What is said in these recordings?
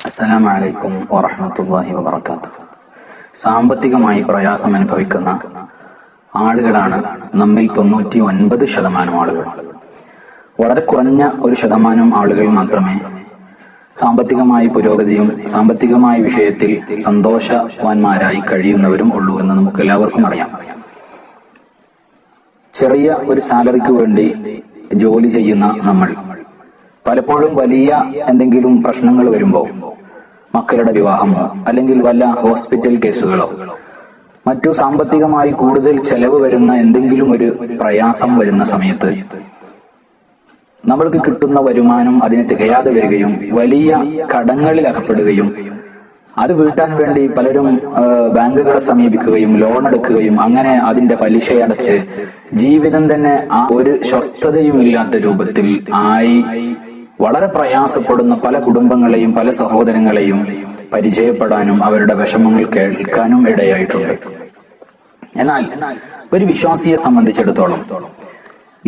അസ്സലാമു അലൈക്കും വറഹ്മത്തുള്ളാഹി വബറകാതുഹു. സാമ്പത്തികമായി പ്രയാസം അനുഭവിക്കുന്ന ആളുകളാണ് നമ്മിൽ 99% ആളുകൾ. വളരെ കുറഞ്ഞ ഒരു ശതമാനം ആളുകൾ മാത്രമേ സാമ്പത്തികമായി പുരോഗതിയും സാമ്പത്തികമായ വിഷയത്തിൽ സന്തോഷവാന്മാരായി കഴിയുന്നവരും ഉള്ളൂ എന്ന് നമുക്ക് എല്ലാവർക്കും അറിയാം. ചെറിയ ഒരു സാലറിക്ക് വേണ്ടി ജോലി ചെയ്യുന്ന നമ്മൾ പലപ്പോഴും വലിയ എന്തെങ്കിലും പ്രശ്നങ്ങൾ വരുമ്പോൾ, മക്കളുടെ വിവാഹമോ അല്ലെങ്കിൽ വല്ല ഹോസ്പിറ്റൽ കേസുകളോ മറ്റു സാമ്പത്തികമായി കൂടുതൽ ചെലവ് വരുന്ന എന്തെങ്കിലും ഒരു പ്രയാസം വരുന്ന സമയത്ത് നമ്മൾക്ക് കിട്ടുന്ന വരുമാനം അതിന് തികയാതെ വരികയും വലിയ കടങ്ങളിൽ അകപ്പെടുകയും അത് വീട്ടാൻ വേണ്ടി പലരും ബാങ്കുകളെ സമീപിക്കുകയും ലോൺ എടുക്കുകയും അങ്ങനെ അതിന്റെ പലിശയടച്ച് ജീവിതം തന്നെ ആ ഒരു സ്വസ്ഥതയും ഇല്ലാത്ത രൂപത്തിൽ ആയി വളരെ പ്രയാസപ്പെടുന്ന പല കുടുംബങ്ങളെയും പല സഹോദരങ്ങളെയും പരിചയപ്പെടാനും അവരുടെ വിഷമങ്ങൾ കേൾക്കാനും ഇടയായിട്ടുണ്ട്. എന്നാൽ ഒരു വിശ്വാസിയെ സംബന്ധിച്ചിടത്തോളം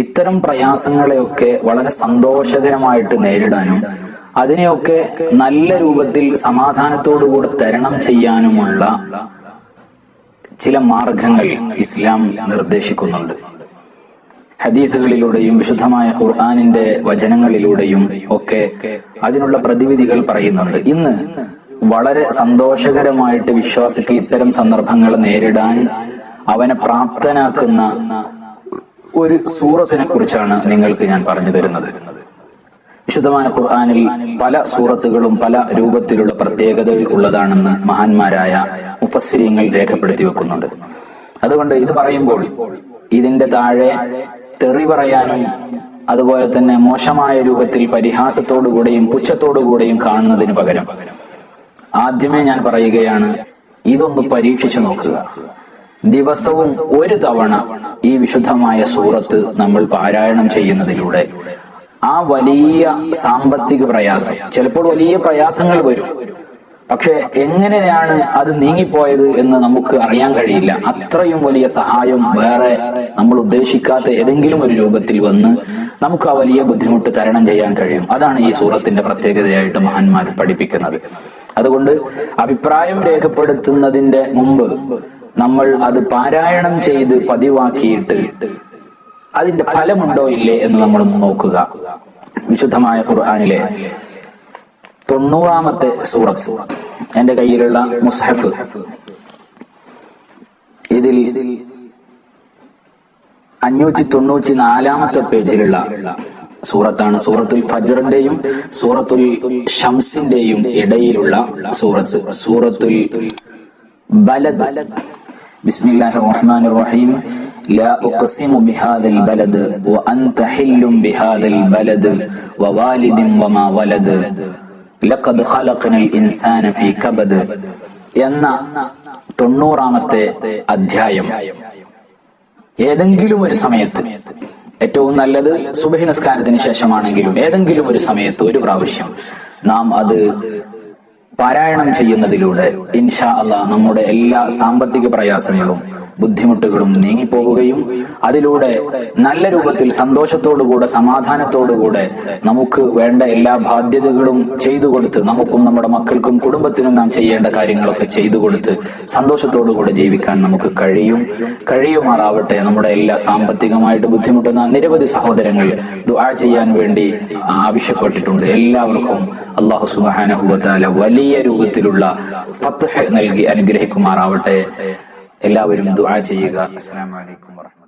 ഇത്തരം പ്രയാസങ്ങളെയൊക്കെ വളരെ സന്തോഷകരമായിട്ട് നേരിടാനും അതിനെയൊക്കെ നല്ല രൂപത്തിൽ സമാധാനത്തോടുകൂടെ തരണം ചെയ്യാനുമുള്ള ചില മാർഗങ്ങൾ ഇസ്ലാം നിർദ്ദേശിക്കുന്നുണ്ട്. ഹദീസുകളിലൂടെയും വിശുദ്ധമായ ഖുർആനിന്റെ വചനങ്ങളിലൂടെയും ഒക്കെ അതിനുള്ള പ്രതിവിധികൾ പറയുന്നുണ്ട്. ഇന്ന് വളരെ സന്തോഷകരമായിട്ട് വിശ്വാസിക്ക് ഇത്തരം സന്ദർഭങ്ങൾ നേരിടാൻ അവനെ പ്രാപ്തനാക്കുന്ന ഒരു സൂറത്തിനെ കുറിച്ചാണ് നിങ്ങൾക്ക് ഞാൻ പറഞ്ഞു തരുന്നത്. വിശുദ്ധമായ ഖുർആനിൽ പല സൂറത്തുകളും പല രൂപത്തിലുള്ള പ്രത്യേകതകൾ ഉള്ളതാണെന്ന് മഹാന്മാരായ മുഫസ്സിരീങ്ങൾ രേഖപ്പെടുത്തി വെക്കുന്നുണ്ട്. അതുകൊണ്ട് ഇത് പറയുമ്പോൾ ഇതിന്റെ താഴെ തെറി പറയാനും അതുപോലെ തന്നെ മോശമായ രൂപത്തിൽ പരിഹാസത്തോടുകൂടെയും പുച്ഛത്തോടുകൂടെയും കാണുന്നതിന് പകരം ആദ്യമേ ഞാൻ പറയുകയാണ്, ഇതൊന്ന് പരീക്ഷിച്ചു നോക്കുക. ദിവസവും ഒരു തവണ ഈ വിശുദ്ധമായ സൂറത്ത് നമ്മൾ പാരായണം ചെയ്യുന്നതിലൂടെ ആ വലിയ സാമ്പത്തിക പ്രയാസം, ചിലപ്പോൾ വലിയ പ്രയാസങ്ങൾ വരും, പക്ഷെ എങ്ങനെയാണ് അത് നീങ്ങിപ്പോയത് എന്ന് നമുക്ക് അറിയാൻ കഴിയില്ല. അത്രയും വലിയ സഹായം വേറെ നമ്മൾ ഉദ്ദേശിക്കാത്ത ഏതെങ്കിലും ഒരു രൂപത്തിൽ വന്ന് നമുക്ക് ആ വലിയ ബുദ്ധിമുട്ട് തരണം ചെയ്യാൻ കഴിയും. അതാണ് ഈ സൂറത്തിന്റെ പ്രത്യേകതയായിട്ട് മഹാന്മാർ പഠിപ്പിക്കുന്നത്. അതുകൊണ്ട് അഭിപ്രായം രേഖപ്പെടുത്തുന്നതിന്റെ മുമ്പ് നമ്മൾ അത് പാരായണം ചെയ്ത് പതിവാക്കിയിട്ട് അതിന്റെ ഫലമുണ്ടോ ഇല്ലേ എന്ന് നമ്മളൊന്ന് നോക്കുക. വിശുദ്ധമായ ഖുർആനിലെ 90-ാമത്തെ സൂറത്ത്, എന്റെ കയ്യിലുള്ള മുസ്ഹഫ്, ഇതിൽ 594-ാമത്തെ പേജിലുള്ള സൂറത്താണ്. സൂറത്തുൽ ഫജ്റിന്റെയും സൂറത്തുൽ ഷംസിന്റെയും ഇടയിലുള്ള സൂറത്ത്, സൂറത്തുൽ ബലദ്. ബിസ്മില്ലാഹിർ റഹ്മാനിർ റഹീം. لا أقسم بهذا البلد وأنت حل بهذا البلد ووالد وما ولد لقد خلقنا الإنسان في كبد എന്ന 90-ാമത്തെ അധ്യായം ഏതെങ്കിലും ഒരു സമയത്ത്, ഏറ്റവും നല്ലത് സുബഹി നിസ്കാരത്തിന് ശേഷമാണെങ്കിലും ഏതെങ്കിലും ഒരു സമയത്ത് ഒരു പ്രാവശ്യം നാം അത് പാരായണം ചെയ്യുന്നതിലൂടെ ഇൻഷാ അല്ലാഹ് നമ്മുടെ എല്ലാ സാമ്പത്തിക പ്രയാസങ്ങളും ബുദ്ധിമുട്ടുകളും നീങ്ങിപ്പോവുകയും അതിലൂടെ നല്ല രൂപത്തിൽ സന്തോഷത്തോടുകൂടെ സമാധാനത്തോടുകൂടെ നമുക്ക് വേണ്ട എല്ലാ ബാധ്യതകളും ചെയ്തു കൊടുത്ത് നമുക്കും നമ്മുടെ മക്കൾക്കും കുടുംബത്തിനും നാം ചെയ്യേണ്ട കാര്യങ്ങളൊക്കെ ചെയ്തു കൊടുത്ത് സന്തോഷത്തോടുകൂടെ ജീവിക്കാൻ നമുക്ക് കഴിയുമാറാവട്ടെ. നമ്മുടെ എല്ലാ സാമ്പത്തികമായിട്ട് ബുദ്ധിമുട്ടുന്ന നിരവധി സഹോദരങ്ങൾ ദുആ ചെയ്യാൻ വേണ്ടി ആവശ്യപ്പെട്ടിട്ടുണ്ട്. എല്ലാവർക്കും അല്ലാഹു സുബ്ഹാനഹു വ തആല വലിയ രൂപത്തിലുള്ള ഫത്ഹ് നൽകി അനുഗ്രഹിക്കുമാറാവട്ടെ. എല്ലാവരും ദുആ ചെയ്യുക. അസ്സലാമു അലൈക്കും വറഹ്മത്തുള്ളാഹി.